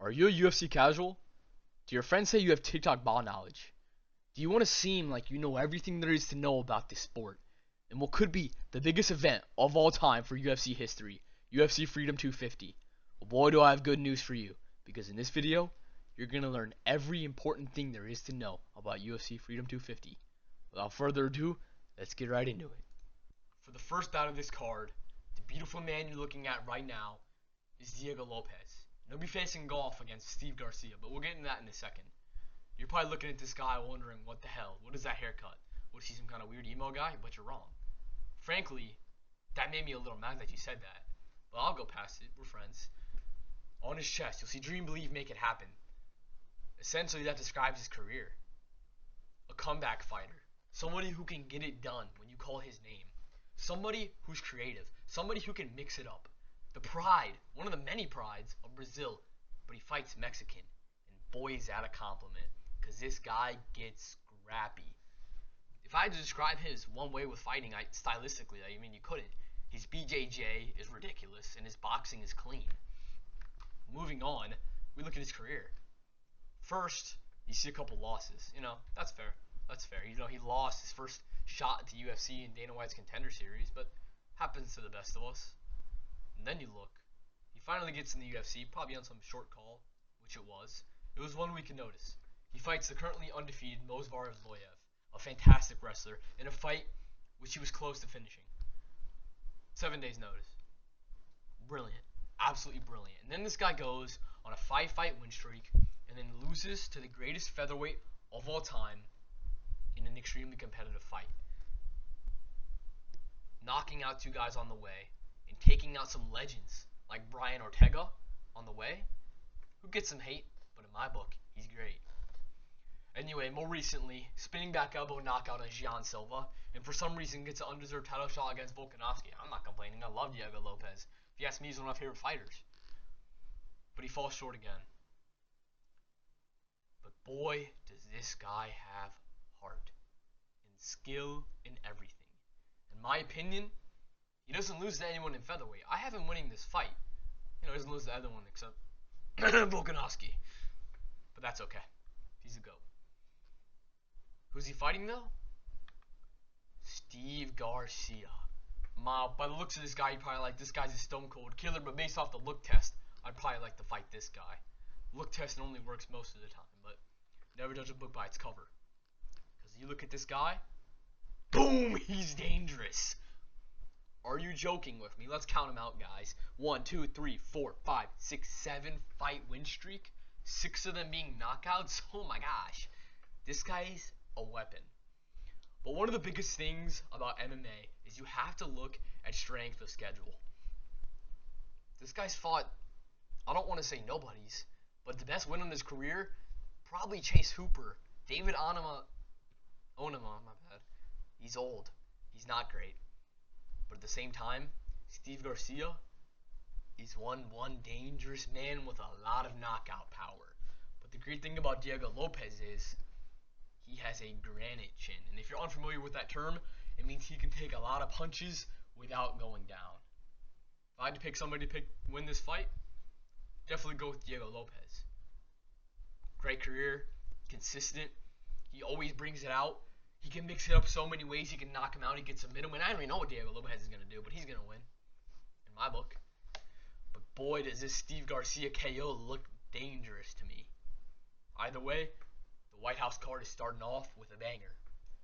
Are you a UFC casual? Do your friends say you have TikTok ball knowledge? Do you want to seem like you know everything there is to know about this sport? And what could be the biggest event of all time for UFC history, UFC Freedom 250? Well, boy, do I have good news for you. Because in this video, you're going to learn every important thing there is to know about UFC Freedom 250. Without further ado, let's get right into it. For the first bout of this card, the beautiful man you're looking at right now is Diego Lopez. He'll be facing golf against Steve Garcia, but we'll get into that in a second. You're probably looking at this guy wondering, what the hell? What is that haircut? Was he some kind of weird emo guy? But you're wrong. Frankly, that made me a little mad that you said that. But I'll go past it. We're friends. On his chest, you'll see Dream, Believe, Make It Happen. Essentially, that describes his career. A comeback fighter. Somebody who can get it done when you call his name. Somebody who's creative. Somebody who can mix it up. The pride, one of the many prides of Brazil, but he fights Mexican. And boy, is that a compliment, because this guy gets scrappy. If I had to describe his one way with fighting, stylistically, you couldn't. His BJJ is ridiculous, and his boxing is clean. Moving on, we look at his career. First, you see a couple losses. That's fair. That's fair. He lost his first shot at the UFC in Dana White's Contender Series, but happens to the best of us. And then you look. He finally gets in the UFC, probably on some short call, which it was. It was one we can notice. He fights the currently undefeated Movsar Evloev, a fantastic wrestler, in a fight which he was close to finishing. 7 days notice. Brilliant. Absolutely brilliant. And then this guy goes on a 5-fight win streak and then loses to the greatest featherweight of all time in an extremely competitive fight. Knocking out two guys on the way and taking out some legends like Brian Ortega on the way, who gets some hate, but in my book, he's great. Anyway, more recently, spinning back elbow knockout on Gian Silva, and for some reason gets an undeserved title shot against Volkanovski. I'm not complaining, I love Diego Lopez. If you ask me, he's one of my favorite fighters. But he falls short again. But boy, does this guy have heart, and skill, and everything. In my opinion, he doesn't lose to anyone in featherweight. I have him winning this fight. He doesn't lose to anyone except Volkanovski. But that's okay. He's a GOAT. Who's he fighting though? Steve Garcia. By the looks of this guy, you probably like, this guy's a stone cold killer, but based off the look test, I'd probably like to fight this guy. Look test only works most of the time, but never judge a book by its cover. Because you look at this guy, boom, he's dangerous. Are you joking with me? Let's count them out, guys. 1, 2, 3, 4, 5, 6, 7 fight win streak. 6 of them being knockouts. Oh my gosh. This guy's a weapon. But one of the biggest things about MMA is you have to look at strength of schedule. This guy's fought, I don't want to say nobodies, but the best win in his career, probably Chase Hooper. David Onama, my bad. He's old. He's not great. But at the same time, Steve Garcia is one dangerous man with a lot of knockout power. But the great thing about Diego Lopez is he has a granite chin. And if you're unfamiliar with that term, it means he can take a lot of punches without going down. If I had to pick somebody to win this fight, definitely go with Diego Lopez. Great career, consistent. He always brings it out. He can mix it up so many ways. He can knock him out. He can submit him. And I don't even know what Diego Lopez is going to do, but he's going to win, in my book. But boy, does this Steve Garcia KO look dangerous to me. Either way, the White House card is starting off with a banger.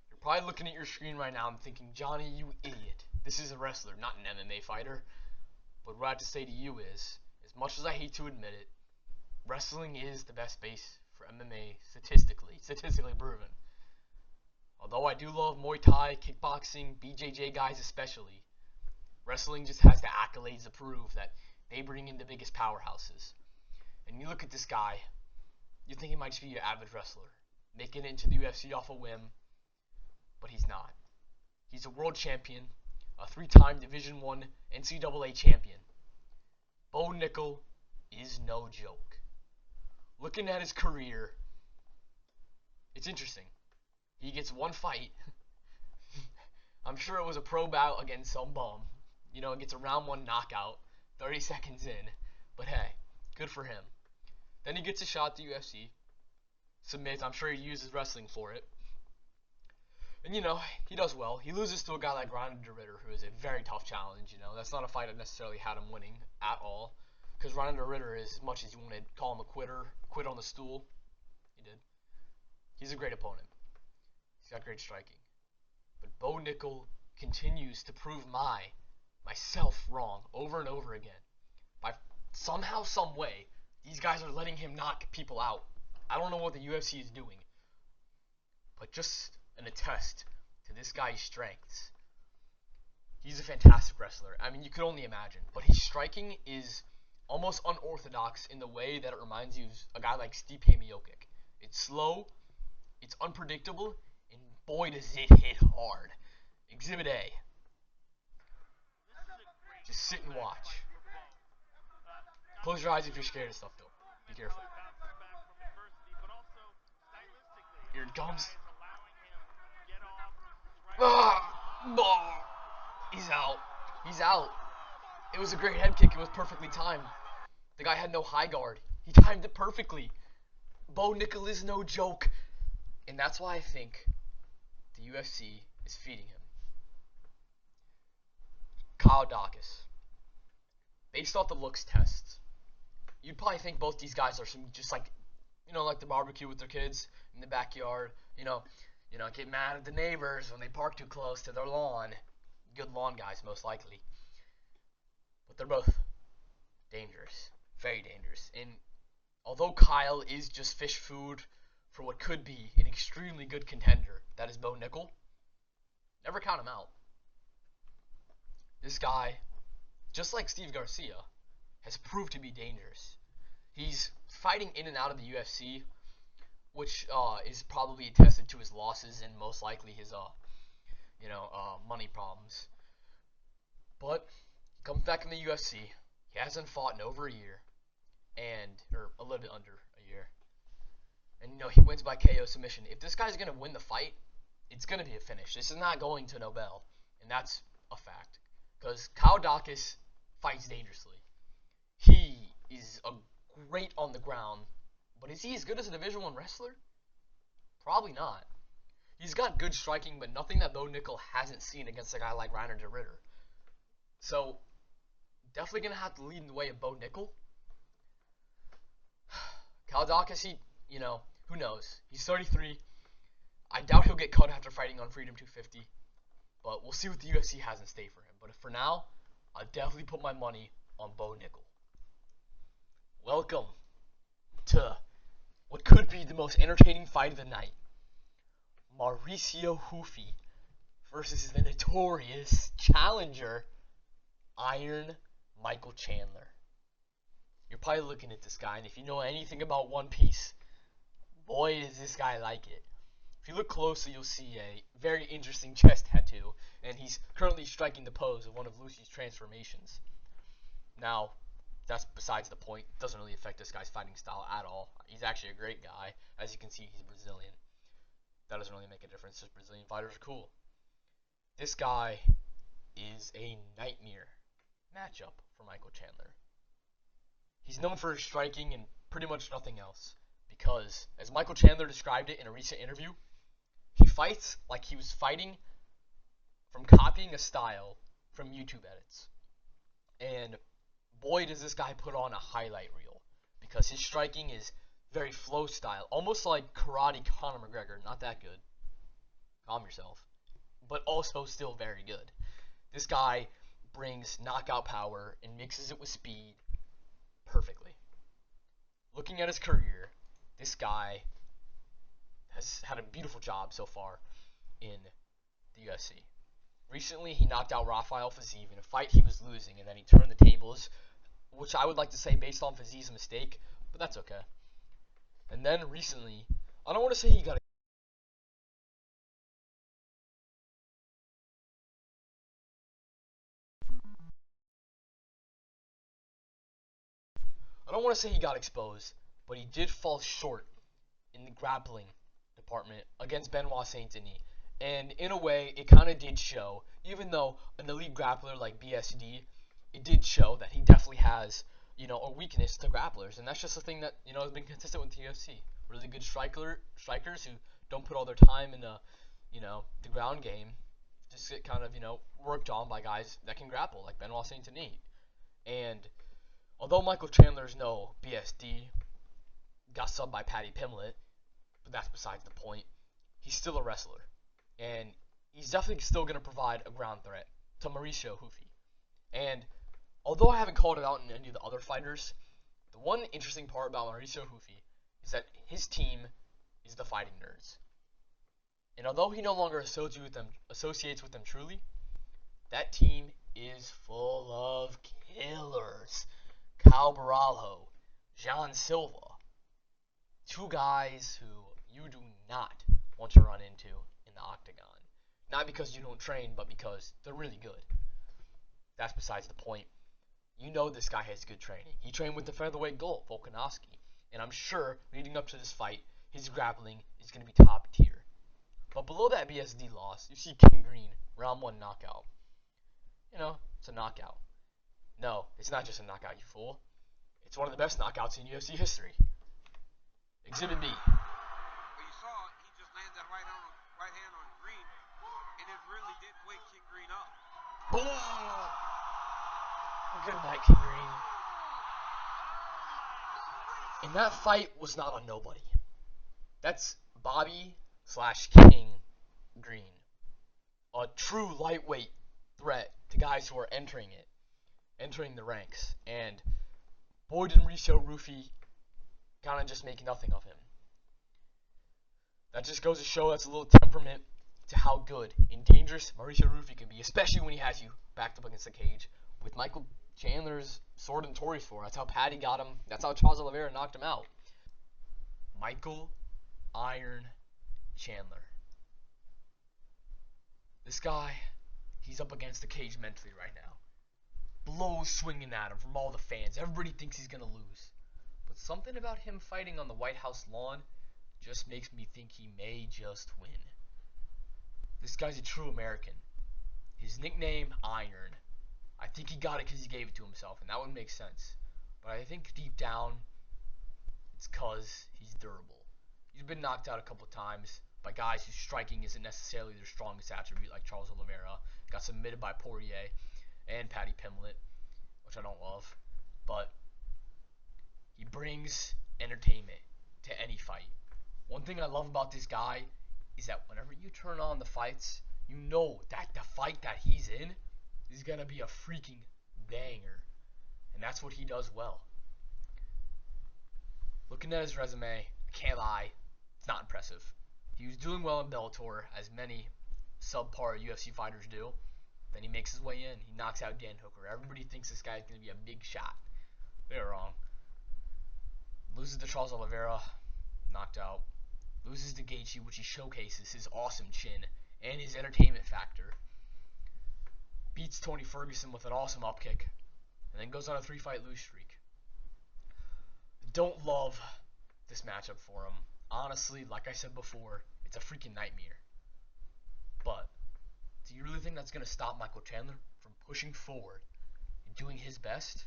You're probably looking at your screen right now and thinking, Johnny, you idiot. This is a wrestler, not an MMA fighter. But what I have to say to you is, as much as I hate to admit it, wrestling is the best base for MMA statistically proven. Although I do love Muay Thai, kickboxing, BJJ guys especially, wrestling just has the accolades to prove that they bring in the biggest powerhouses. And you look at this guy, you think he might just be an average wrestler, making it into the UFC off a whim, but he's not. He's a world champion, a 3-time Division I NCAA champion. Bo Nickel is no joke. Looking at his career, it's interesting. He gets one fight. I'm sure it was a pro bout against some bum. It gets a round 1 knockout, 30 seconds in. But hey, good for him. Then he gets a shot at the UFC, submits. I'm sure he uses wrestling for it. And, he does well. He loses to a guy like Ronald DeRitter, who is a very tough challenge. That's not a fight that necessarily had him winning at all. Because Ronald DeRitter, as much as you want to call him a quitter, quit on the stool, he did. He's a great opponent. He's got great striking. But Bo Nickel continues to prove myself wrong over and over again. By somehow, some way, these guys are letting him knock people out. I don't know what the UFC is doing. But just an attest to this guy's strengths. He's a fantastic wrestler. I mean, you could only imagine. But his striking is almost unorthodox in the way that it reminds you of a guy like Stipe Miocic. It's slow, it's unpredictable, and boy does it hit hard. Exhibit A. Just sit and watch. Close your eyes if you're scared of stuff, though. Be careful. Here it comes. He's out. He's out. It was a great head kick. It was perfectly timed. The guy had no high guard. He timed it perfectly. Bo Nickel is no joke. And that's why I think the UFC is feeding him. Kyle Dawkins. Based off the looks tests, you'd probably think both these guys are just like, like the barbecue with their kids in the backyard. Get mad at the neighbors when they park too close to their lawn. Good lawn guys, most likely. But they're both dangerous. Very dangerous. And although Kyle is just fish food for what could be an extremely good contender, that is Bo Nickel, never count him out. This guy, just like Steve Garcia, has proved to be dangerous. He's fighting in and out of the UFC, which is probably attested to his losses and most likely his money problems. But he comes back in the UFC. He hasn't fought in over a year, or a little bit under a year. And he wins by KO submission. If this guy's gonna win the fight, it's gonna be a finish. This is not going to Nobel, and that's a fact. Because Kyle Dawkins fights dangerously. He is a great on the ground. But is he as good as a Division I wrestler? Probably not. He's got good striking, but nothing that Bo Nickel hasn't seen against a guy like Reiner de Ritter. So, definitely going to have to lead in the way of Bo Nickel. Kyle Dawkins, who knows? He's 33. I doubt he'll get cut after fighting on Freedom 250. But we'll see what the UFC has in state for him. But for now, I'll definitely put my money on Bo Nickel. Welcome to what could be the most entertaining fight of the night. Mauricio Hufi versus the notorious challenger, Iron Michael Chandler. You're probably looking at this guy, and if you know anything about One Piece, boy does this guy like it. If you look closely, you'll see a very interesting chest tattoo, and he's currently striking the pose of one of Lucy's transformations. Now, that's besides the point. It doesn't really affect this guy's fighting style at all. He's actually a great guy. As you can see, he's Brazilian. That doesn't really make a difference. Just Brazilian fighters are cool. This guy is a nightmare matchup for Michael Chandler. He's known for his striking and pretty much nothing else. Because, as Michael Chandler described it in a recent interview, he fights like he was fighting from copying a style from YouTube edits. And boy, does this guy put on a highlight reel, because his striking is very flow style, almost like karate Conor McGregor. Not that good. Calm yourself. But also still very good. This guy brings knockout power and mixes it with speed perfectly. Looking at his career, this guy has had a beautiful job so far in the UFC. Recently, he knocked out Rafael Fiziev in a fight he was losing, and then he turned the tables, which I would like to say based on Fiziev's mistake, but that's okay. And then recently, I don't want to say he got exposed, but he did fall short in the grappling department against Benoit Saint-Denis. And in a way, it kind of did show, even though an elite grappler like BSD, it did show that he definitely has or weakness to grapplers, and that's just a thing that has been consistent with the UFC. Really good strikers who don't put all their time in the ground game, just get kind of worked on by guys that can grapple, like Benoit Saint Denis. And although Michael Chandler's no BSD, got subbed by Paddy Pimblett, but that's besides the point. He's still a wrestler, and he's definitely still going to provide a ground threat to Mauricio Hufi. And although I haven't called it out in any of the other fighters, the one interesting part about Mauricio Hufi is that his team is the Fighting Nerds. And although he no longer associates with them truly, that team is full of killers. Cal Baralho, Jean Silva, two guys who you do not want to run into in the octagon. Not because you don't train, but because they're really good. That's besides the point. You know this guy has good training. He trained with the featherweight GOAT, Volkanovski. And I'm sure, leading up to this fight, his grappling is going to be top tier. But below that BSD loss, you see King Green, round 1 knockout. It's a knockout. No, it's not just a knockout, you fool. It's one of the best knockouts in UFC history. Exhibit B. Well, you saw he just landed that right hand on Green, and it really did wake King Green up. Boom! Good night, King Green. And that fight was not on nobody. That's Bobby/King Green. A true lightweight threat to guys who are entering the ranks. And boy did Mauricio Hufi kind of just make nothing of him. That just goes to show that's a little temperament to how good and dangerous Mauricio Hufi can be, especially when he has you backed up against the cage with Michael Chandler's sword and Tories for. That's how Paddy got him. That's how Charles Oliveira knocked him out. Michael Iron Chandler. This guy, he's up against the cage mentally right now. Blows swinging at him from all the fans. Everybody thinks he's going to lose. But something about him fighting on the White House lawn just makes me think he may just win. This guy's a true American. His nickname, Iron. I think he got it because he gave it to himself, and that would make sense. But I think deep down, it's because he's durable. He's been knocked out a couple times by guys whose striking isn't necessarily their strongest attribute, like Charles Oliveira. Got submitted by Poirier and Paddy Pimblett, which I don't love. But he brings entertainment to any fight. One thing I love about this guy is that whenever you turn on the fights, you know that the fight that he's in is going to be a freaking banger. And that's what he does well. Looking at his resume, I can't lie, it's not impressive. He was doing well in Bellator, as many subpar UFC fighters do. Then he makes his way in. He knocks out Dan Hooker. Everybody thinks this guy is going to be a big shot. They're wrong. Loses to Charles Oliveira, knocked out. Loses to Gaethje, which he showcases his awesome chin and his entertainment factor. Beats Tony Ferguson with an awesome upkick, and then goes on a 3-fight lose streak. Don't love this matchup for him. Honestly, like I said before, it's a freaking nightmare. But do you really think that's going to stop Michael Chandler from pushing forward and doing his best?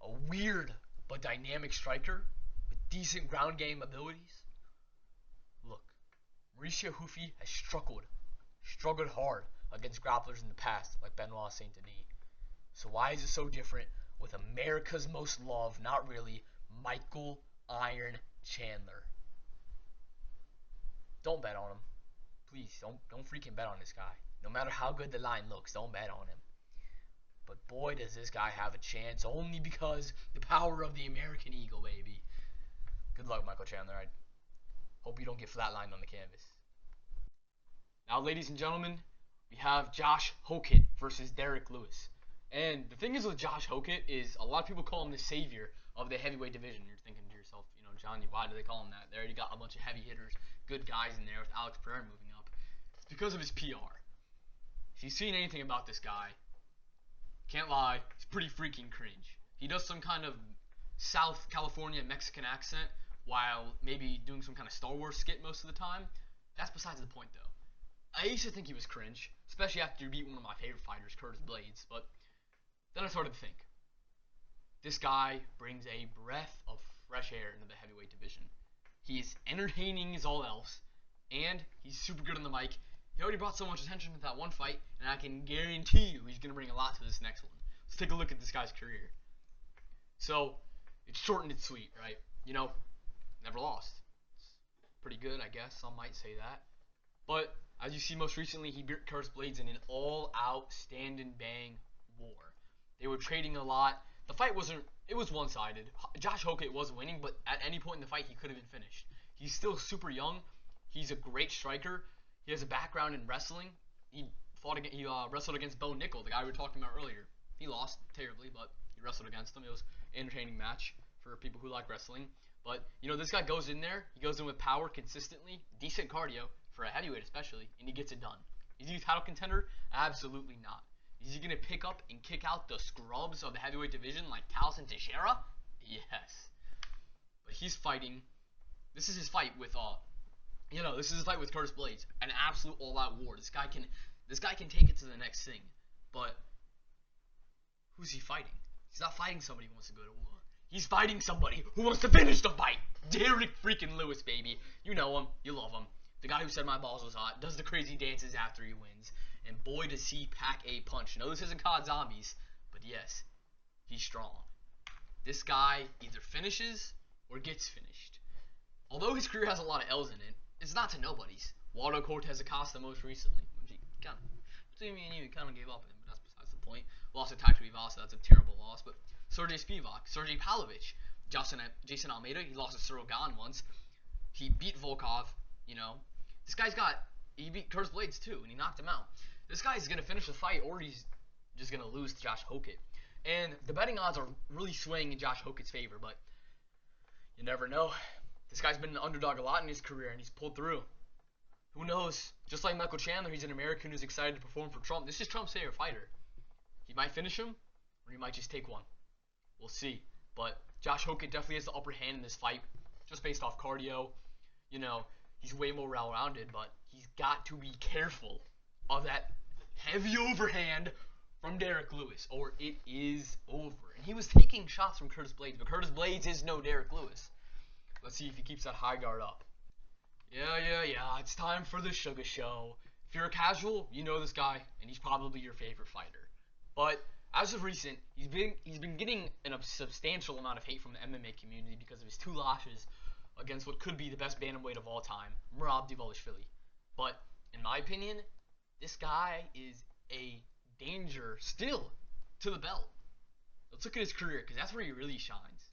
A weird but dynamic striker with decent ground game abilities? Look, Mauricio Hufi has struggled hard against grapplers in the past, like Benoit Saint Denis. So why is it so different with America's most loved, not really, Michael Iron Chandler? Don't bet on him. Please, don't freaking bet on this guy. No matter how good the line looks, don't bet on him. But boy, does this guy have a chance, only because the power of the American Eagle, baby. Good luck, Michael Chandler. I hope you don't get flatlined on the canvas. Now, ladies and gentlemen, we have Josh Hokit versus Derek Lewis. And the thing is with Josh Hokit is a lot of people call him the savior of the heavyweight division. You're thinking to yourself, Johnny, why do they call him that? They already got a bunch of heavy hitters, good guys in there with Alex Pereira moving up. It's because of his PR. If you've seen anything about this guy, can't lie, it's pretty freaking cringe. He does some kind of South California Mexican accent while maybe doing some kind of Star Wars skit most of the time. That's besides the point, though. I used to think he was cringe, especially after he beat one of my favorite fighters, Curtis Blades, but then I started to think, This guy brings a breath of fresh air into the heavyweight division. He's entertaining as all else, and he's super good on the mic. He already brought so much attention to that one fight, and I can guarantee you he's going to bring a lot to this next one. Let's take a look at this guy's career. So, it's short and it's sweet, right? You know, never lost. It's pretty good, I guess. Some might say that. But, as you see most recently, he beat Curtis Blades in an all-out stand-and-bang war. They were trading a lot. The fight it was one-sided. Josh Hokett was winning, but at any point in the fight, he could have been finished. He's still super young. He's a great striker. He has a background in wrestling. He wrestled against Bo Nickel, the guy we were talking about earlier. He lost terribly, but he wrestled against him. It was an entertaining match for people who like wrestling. But, you know, this guy goes in there. He goes in with power consistently, decent cardio, for a heavyweight especially, and he gets it done. Is he a title contender? Absolutely not. Is he going to pick up and kick out the scrubs of the heavyweight division like Talson Teixeira? Yes. But he's fighting. This is his fight with this is his fight with Curtis Blades. An absolute all-out war. This guy can take it to the next thing. But who's he fighting? He's not fighting somebody who wants to go to war. He's fighting somebody who wants to finish the fight. Derek freaking Lewis, baby. You know him. You love him. The guy who said my balls was hot, does the crazy dances after he wins, and boy does he pack a punch. No, this isn't COD Zombies, but yes, he's strong. This guy either finishes or gets finished. Although his career has a lot of L's in it, it's not to nobody's. Waldo Cortez Acosta most recently, which he between me and you, he kind of gave up on him, but that's besides the point. Lost to Taito Ivasa, that's a terrible loss, but Sergey Spivak, Sergey Pavlovich, Jason Almeida, he lost to Cyril Gahn once. He beat Volkov. You know, he beat Curtis Blades too, and he knocked him out. This guy's going to finish the fight, or he's just going to lose to Josh Hokett. And the betting odds are really swaying in Josh Hokett's favor, but you never know. This guy's been an underdog a lot in his career, and he's pulled through. Who knows? Just like Michael Chandler, he's an American who's excited to perform for Trump. This is Trump's favorite fighter. He might finish him, or he might just take one. We'll see. But Josh Hokett definitely has the upper hand in this fight, just based off cardio. You know, he's way more well-rounded, but he's got to be careful of that heavy overhand from Derek Lewis, or it is over. And he was taking shots from Curtis Blades, but Curtis Blades is no Derek Lewis. Let's see if he keeps that high guard up. Yeah, it's time for the Sugar Show. If you're a casual, you know this guy, and he's probably your favorite fighter. But as of recent, he's been getting a substantial amount of hate from the MMA community because of his 2 losses against what could be the best bantamweight of all time, Merab Dvalishvili. But, in my opinion, this guy is a danger still to the belt. Let's look at his career, because that's where he really shines.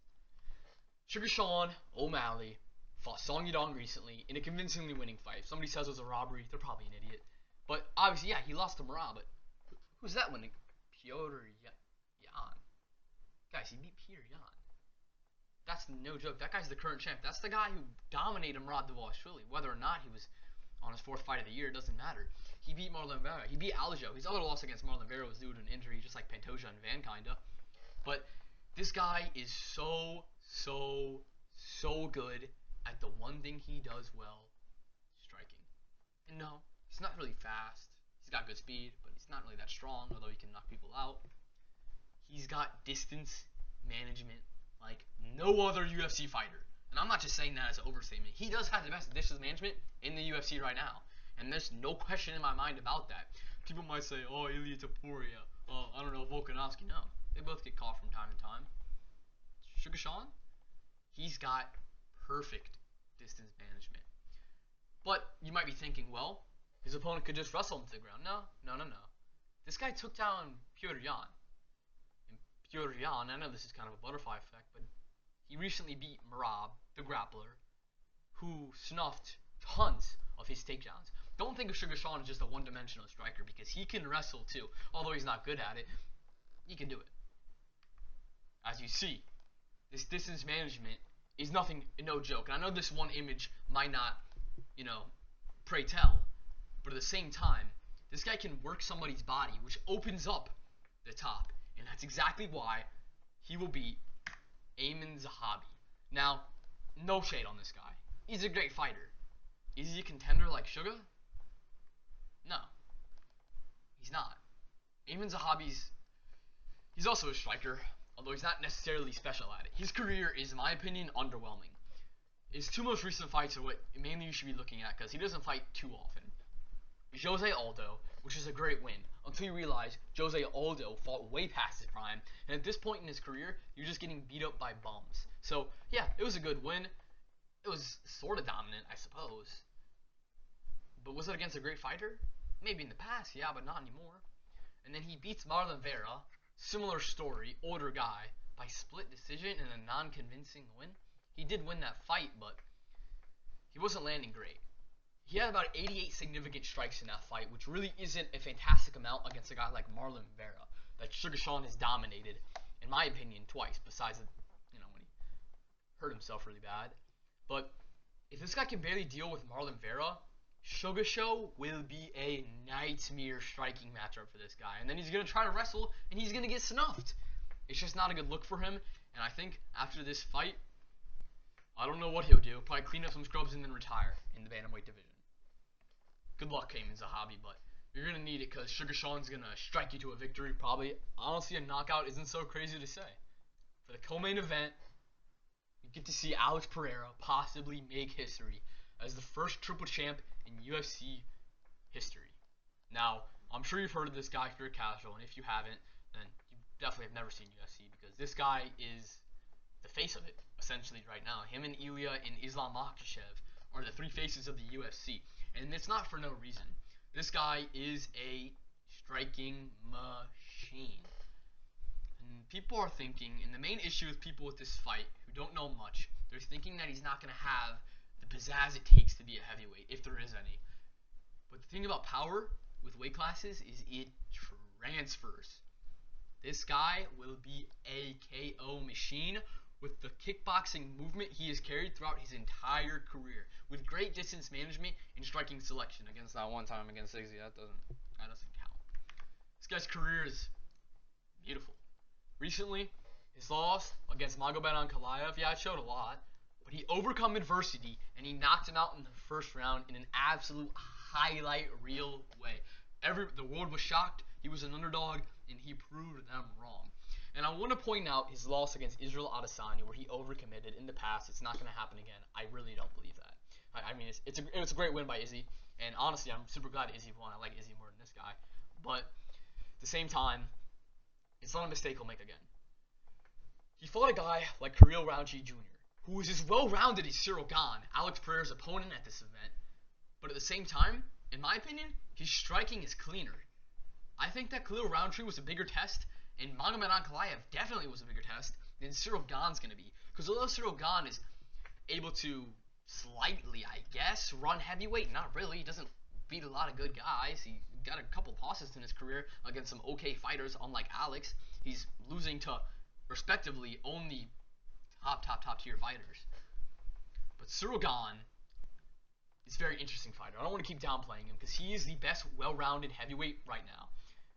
Sugar Sean O'Malley fought Song Yadong recently in a convincingly winning fight. If somebody says it was a robbery, they're probably an idiot. But, obviously, yeah, he lost to Merab, but who's that winning? Piotr Yan. Guys, he beat Peter Yan. That's no joke. That guy's the current champ. That's the guy who dominated Merab Dvalishvili. Whether or not he was on his 4th fight of the year, it doesn't matter. He beat Marlon Vera. He beat Aljo. His other loss against Marlon Vera was due to an injury, just like Pantoja and Van, kinda. But this guy is so good at the one thing he does well, striking. And no, he's not really fast. He's got good speed, but he's not really that strong, although he can knock people out. He's got distance management like no other UFC fighter. And I'm not just saying that as an overstatement. He does have the best distance management in the UFC right now. And there's no question in my mind about that. People might say, oh, Ilya Topuria, I don't know, Volkanovski. No, they both get caught from time to time. Sugar Sean, he's got perfect distance management. But you might be thinking, well, his opponent could just wrestle him to the ground. No. This guy took down Piotr Yan. And Piotr Yan, I know this is kind of a butterfly effect, but he recently beat Merab, the grappler, who snuffed tons of his takedowns. Don't think of Sugar Sean as just a one-dimensional striker, because he can wrestle too. Although he's not good at it, he can do it. As you see, this distance management is no joke. And I know this one image might not, pray tell, but at the same time, this guy can work somebody's body, which opens up the top. And that's exactly why he will beat Aiemann Zahabi. Now, no shade on this guy. He's a great fighter. Is he a contender like Sugar? No. He's not. Aiemann Zahabi's... He's also a striker. although he's not necessarily special at it. His career is, in my opinion, underwhelming. His two most recent fights are what mainly you should be looking at because he doesn't fight too often. Jose Aldo, which is a great win, until you realize Jose Aldo fought way past his prime, and at this point in his career, you're just getting beat up by bums. So, yeah, it was a good win. It was sort of dominant, I suppose. But was it against a great fighter? Maybe in the past, yeah, but not anymore. And then he beats Marlon Vera, similar story, older guy, by split decision in a non-convincing win. He did win that fight, but he wasn't landing great. He had about 88 significant strikes in that fight, which really isn't a fantastic amount against a guy like Marlon Vera that Sugar Sean has dominated, in my opinion, twice, besides when he hurt himself really bad. But if this guy can barely deal with Marlon Vera, Sugar Show will be a nightmare striking matchup for this guy. And then he's going to try to wrestle, and he's going to get snuffed. It's just not a good look for him, and I think after this fight, I don't know what he'll do. Probably clean up some scrubs and then retire in the bantamweight division. Good luck, Cayman Zahabi, but you're going to need it because Sugar Sean's going to strike you to a victory, probably. Honestly, a knockout isn't so crazy to say. For the co-main event, you get to see Alex Pereira possibly make history as the first triple champ in UFC history. Now, I'm sure you've heard of this guy if you're a casual, and if you haven't, then you definitely have never seen UFC because this guy is the face of it, essentially, right now. Him and Ilya and Islam Makhachev are the three faces of the UFC, and it's not for no reason. This guy is a striking machine. And people are thinking, and the main issue with people with this fight who don't know much, they're thinking that he's not going to have the pizzazz it takes to be a heavyweight, if there is any. But the thing about power with weight classes is it transfers. This guy will be a KO machine with the kickboxing movement he has carried throughout his entire career, with great distance management and striking selection. Against that one time against Izzy, that doesn't count. This guy's career is beautiful. Recently, his loss against Magomed Ankalaev, yeah, it showed a lot, but he overcome adversity and he knocked him out in the first round in an absolute highlight reel way. The world was shocked. He was an underdog, and he proved them wrong. And I want to point out his loss against Israel Adesanya, where he overcommitted in the past. It's not going to happen again. I really don't believe that. I mean, it was a great win by Izzy, and honestly, I'm super glad Izzy won. I like Izzy more than this guy. But at the same time, it's not a mistake he'll make again. He fought a guy like Kirill Roundtree Jr., who was as well-rounded as Cyril Gane, Alex Pereira's opponent at this event. But at the same time, in my opinion, his striking is cleaner. I think that Kirill Roundtree was a bigger test, and Magomed Ankalaev definitely was a bigger test than Cyril Gane's going to be. Because although Cyril Gane is able to slightly, I guess, run heavyweight, not really. He doesn't beat a lot of good guys. He got a couple losses in his career against some okay fighters, unlike Alex. He's losing to, respectively, only top tier fighters. But Cyril Gane is a very interesting fighter. I don't want to keep downplaying him because he is the best well-rounded heavyweight right now.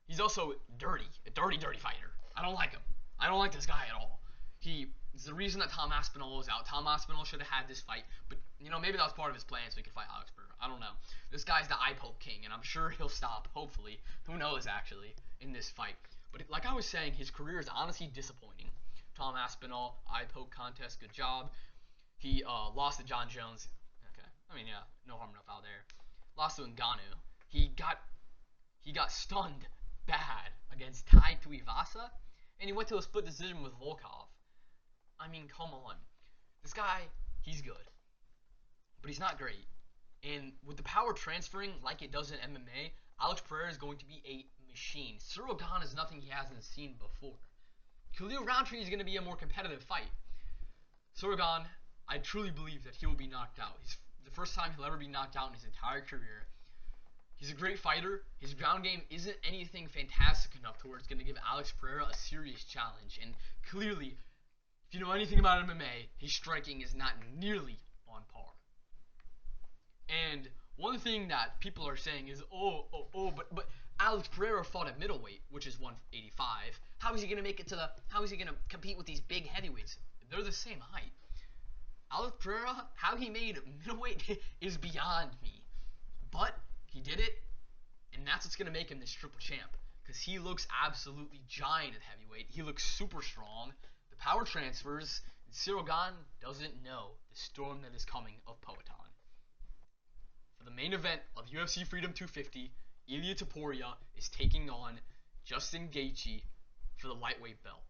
He's also dirty, a dirty fighter. I don't like him. I don't like this guy at all. He's the reason that Tom Aspinall is out. Tom Aspinall should have had this fight, but maybe that was part of his plan so he could fight Alex Pereira. I don't know. This guy's the eye poke king, and I'm sure he'll stop, hopefully. Who knows, actually, in this fight. But like I was saying, his career is honestly disappointing. Tom Aspinall, eye poke contest, good job. He lost to John Jones. Okay. I mean, yeah, no harm, no foul there. Lost to Ngannou. He got stunned bad against Tai Tuivasa, and he went to a split decision with Volkov. I mean, come on. This guy, he's good, but he's not great. And with the power transferring like it does in MMA, Alex Pereira is going to be a machine. Cyril Gane is nothing he hasn't seen before. Kirill Roundtree is going to be a more competitive fight. Cyril Gane, I truly believe that he will be knocked out. He's the first time he'll ever be knocked out in his entire career. He's a great fighter. His ground game isn't anything fantastic enough to where it's going to give Alex Pereira a serious challenge. And clearly, if you know anything about MMA, his striking is not nearly on par. And one thing that people are saying is, but Alex Pereira fought at middleweight, which is 185. How is he going to make it to how is he going to compete with these big heavyweights? They're the same height. Alex Pereira, how he made middleweight is beyond me. But he did it, and that's what's going to make him this triple champ. because he looks absolutely giant at heavyweight. He looks super strong. The power transfers, and Ciryl Gane doesn't know the storm that is coming of Poatan. For the main event of UFC Freedom 250, Ilia Topuria is taking on Justin Gaethje for the lightweight belt.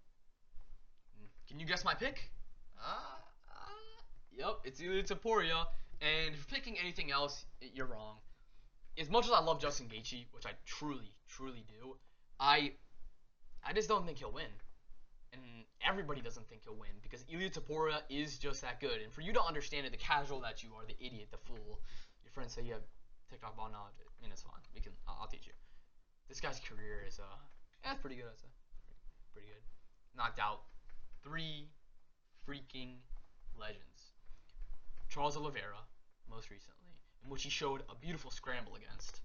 Can you guess my pick? Yep, it's Ilia Topuria. And if you're picking anything else, you're wrong. As much as I love Justin Gaethje, which I truly, truly do, I just don't think he'll win. And everybody doesn't think he'll win because Ilia Topuria is just that good. And for you to understand it, the casual that you are, the idiot, the fool, your friends say you have TikTok ball knowledge. I mean, it's fine. I'll teach you. This guy's career is it's pretty good. I'd say pretty good. Knocked out 3 freaking legends. Charles Oliveira, most recently, in which he showed a beautiful scramble against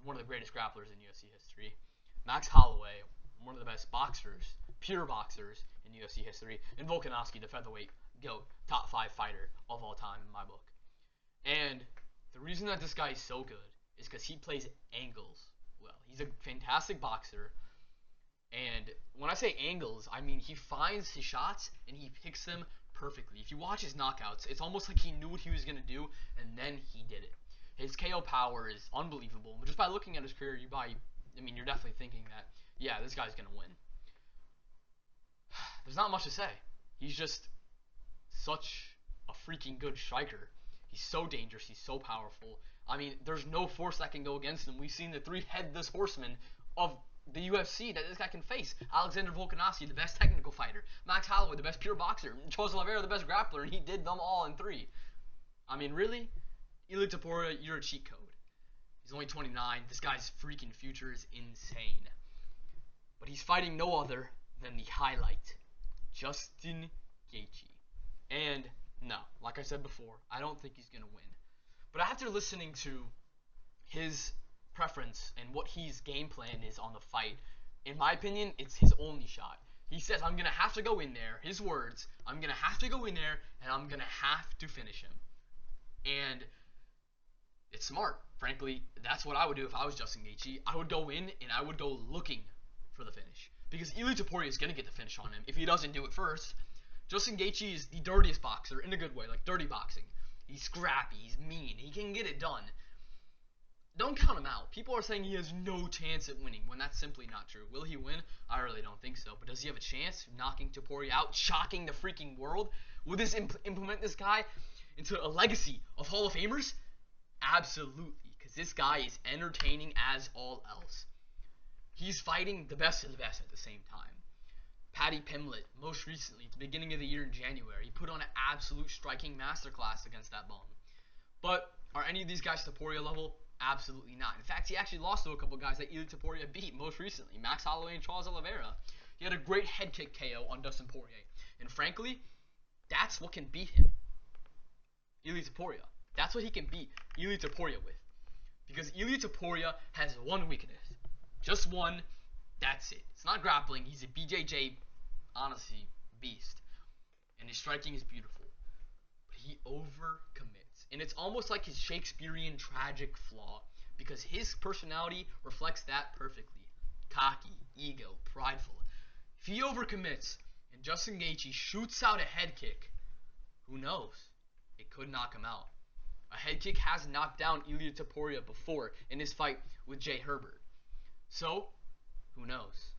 one of the greatest grapplers in UFC history. Max Holloway, one of the best boxers, pure boxers in UFC history, and Volkanovski, the featherweight GOAT, top 5 fighter of all time in my book. And the reason that this guy is so good is because he plays angles well. He's a fantastic boxer. And when I say angles, I mean he finds his shots and he picks them perfectly. If you watch his knockouts, it's almost like he knew what he was going to do, and then he did it. His KO power is unbelievable. Just by looking at his career, you're definitely thinking that, yeah, this guy's going to win. There's not much to say. He's just such a freaking good striker. He's so dangerous. He's so powerful. I mean, there's no force that can go against him. We've seen the 3 headless horsemen of the UFC that this guy can face. Alexander Volkanovski, the best technical fighter. Max Holloway, the best pure boxer. Charles Oliveira, the best grappler, and he did them all in 3. I mean, really? Ilia Topuria, you're a cheat code. He's only 29. This guy's freaking future is insane. But he's fighting no other than the highlight, Justin Gaethje. And no, like I said before, I don't think he's going to win. But after listening to his preference and what his game plan is on the fight, in my opinion, it's his only shot. He says, I'm going to have to go in there, his words, I'm going to have to go in there, and I'm going to have to finish him. And it's smart. Frankly, that's what I would do if I was Justin Gaethje. I would go in, and I would go looking for the finish. Because Ilia Topuria is going to get the finish on him if he doesn't do it first. Justin Gaethje is the dirtiest boxer in a good way, like dirty boxing. He's scrappy, he's mean, he can get it done. Don't count him out. People are saying he has no chance at winning when that's simply not true. Will he win? I really don't think so. But does he have a chance of knocking Topuria out, shocking the freaking world? Will this implement this guy into a legacy of Hall of Famers? Absolutely, because this guy is entertaining as all else. He's fighting the best of the best at the same time. Paddy Pimblett, most recently, at the beginning of the year in January, he put on an absolute striking masterclass against that bum. But are any of these guys Topuria level? Absolutely not. In fact, he actually lost to a couple guys that Ilia Topuria beat most recently, Max Holloway and Charles Oliveira. He had a great head kick KO on Dustin Poirier. And frankly, that's what can beat him. Ilia Topuria. That's what he can beat Ilia Topuria with. Because Ilia Topuria has one weakness. Just one. That's it. It's not grappling. He's a BJJ, honestly, beast. And his striking is beautiful. But he overcommits. And it's almost like his Shakespearean tragic flaw. Because his personality reflects that perfectly. Cocky, ego, prideful. If he overcommits and Justin Gaethje shoots out a head kick, who knows? It could knock him out. A head kick has knocked down Ilia Topuria before in his fight with Jay Herbert. So, who knows?